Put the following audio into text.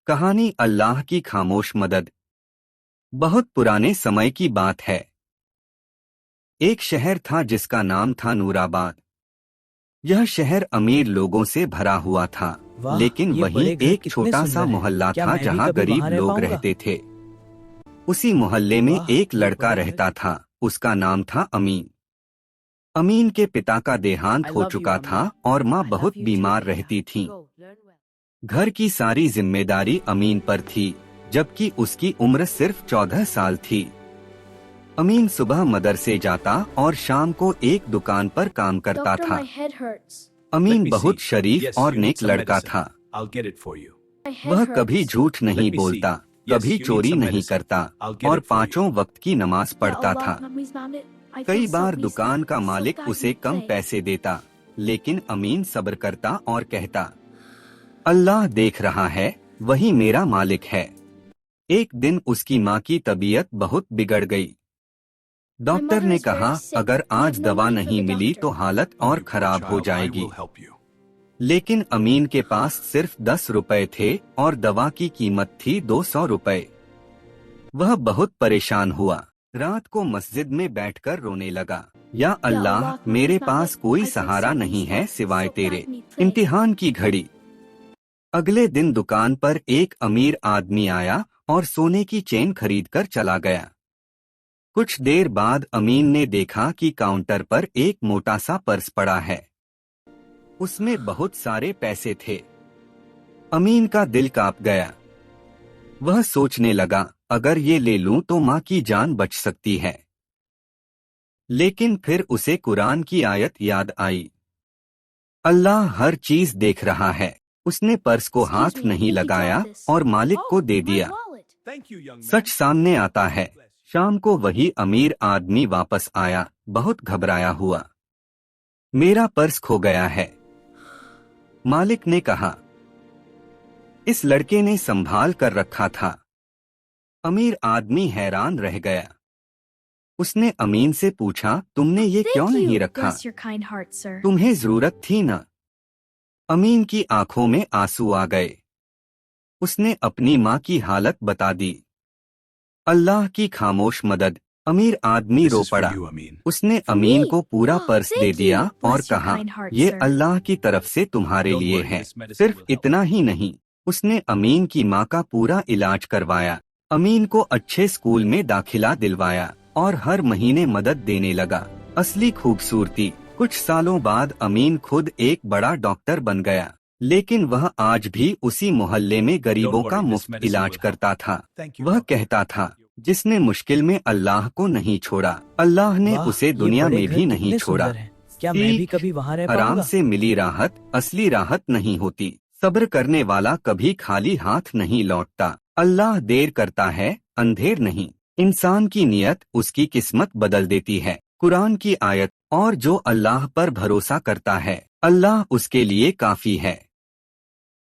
कहानी अल्लाह की खामोश मदद। बहुत पुराने समय की बात है। एक शहर था जिसका नाम था नूराबाद। यह शहर अमीर लोगों से भरा हुआ था, वाह, लेकिन ये वहीं बड़े घर एक कितने छोटा सा सुंदर हैं। मोहल्ला क्या था मैं भी जहां कभी गरीब वहां रह लोग पाऊंगा? रहते थे। उसी मोहल्ले में वाह, एक ये लड़का बड़े घर। रहता था। उसका नाम था अमीन। अमीन के पिता का देहांत आई हो लव यू चुका था अम्मी। और माँ आई लव बहुत यू टू बीमार बेटा। रहती थीं। Go learn well. घर की सारी जिम्मेदारी अमीन पर थी, जबकि उसकी उम्र सिर्फ 14 साल थी। अमीन सुबह मदरसे जाता और शाम को एक दुकान पर काम करता Doctor, था। my head hurts. Amin Let me बहुत see. शरीफ Yes, और you need नेक some लड़का medicine. था। I'll get it for you. My head वह hurts. कभी झूठ नहीं Let me see. बोलता, Yes, कभी you need चोरी some नहीं medicine. करता I'll get और it for you. 5 वक्त की नमाज Ya पढ़ता Allah, था। Mummy's mom it. I कई feel so बार peaceful. दुकान का So मालिक thankful उसे कम today. पैसे देता, लेकिन अमीन सब्र करता और कहता, अल्लाह देख रहा है, वही मेरा मालिक है। एक दिन उसकी माँ की तबीयत बहुत बिगड़ गई। My डॉक्टर mother ने is कहा, very sick. अगर We आज have no दवा money for नहीं the मिली तो doctor. हालत Oh, और you poor खराब हो child. I जाएगी। will help you. लेकिन अमीन के पास सिर्फ 10 रुपए थे और दवा की कीमत थी 200 रुपए। वह बहुत परेशान हुआ। रात को मस्जिद में बैठकर रोने लगा, या Ya अल्लाह, Allah, मेरे Mummy's पास mom it. कोई I feel सहारा so नहीं है peaceful. सिवाय So तेरे। thank me today. इम्तिहान की घड़ी। अगले दिन दुकान पर एक अमीर आदमी आया और सोने की चेन खरीदकर चला गया। कुछ देर बाद अमीन ने देखा कि काउंटर पर एक मोटा सा पर्स पड़ा है। उसमें बहुत सारे पैसे थे। अमीन का दिल कांप गया। वह सोचने लगा, अगर ये ले लूं तो माँ की जान बच सकती है। लेकिन फिर उसे कुरान की आयत याद आई, अल्लाह हर चीज देख रहा है। उसने पर्स को Excuse हाथ me, I नहीं think you लगाया dropped this. और मालिक को Oh, दे my दिया। wallet. Thank you, young man. सच सामने आता है। शाम को वही अमीर आदमी वापस आया, बहुत घबराया हुआ। मेरा पर्स खो गया है। मालिक ने कहा, इस लड़के ने संभाल कर रखा था। अमीर आदमी हैरान रह गया। उसने अमीन से पूछा, तुमने ये क्यों Thank नहीं you. रखा? Bless your kind heart, sir. तुम्हें जरूरत थी ना? अमीन की आंखों में आंसू आ गए। उसने अपनी माँ की हालत बता दी। अल्लाह की खामोश मदद। अमीर आदमी This रो is for पड़ा। you, Amin. उसने For अमीन me? को पूरा Oh, पर्स दे thank दिया you. और Bless your कहा, kind heart, ये sir. अल्लाह की तरफ से तुम्हारे Don't लिए worry, है। this medicine सिर्फ will help. इतना ही नहीं, उसने अमीन की माँ का पूरा इलाज करवाया, अमीन को अच्छे स्कूल में दाखिला दिलवाया और हर महीने मदद देने लगा। असली खूबसूरती। कुछ सालों बाद अमीन खुद एक बड़ा डॉक्टर बन गया, लेकिन वह आज भी उसी मोहल्ले में गरीबों Don't का worry, this मुफ्त medicine इलाज will help. करता था। Thank you, वह doctor. कहता था, जिसने मुश्किल में अल्लाह को नहीं छोड़ा, अल्लाह ने वाह, उसे ये दुनिया बड़े में घर भी नहीं कितने छोड़ा। सुंदर हैं। क्या मैं भी सीख, कभी वहां रह हराम पाऊंगा? से मिली राहत असली राहत नहीं होती। सब्र करने वाला कभी खाली हाथ नहीं लौटता। अल्लाह देर करता है, अंधेर नहीं। इंसान की नियत उसकी किस्मत बदल देती है। कुरान की आयत, और जो अल्लाह पर भरोसा करता है, अल्लाह उसके लिए काफी है।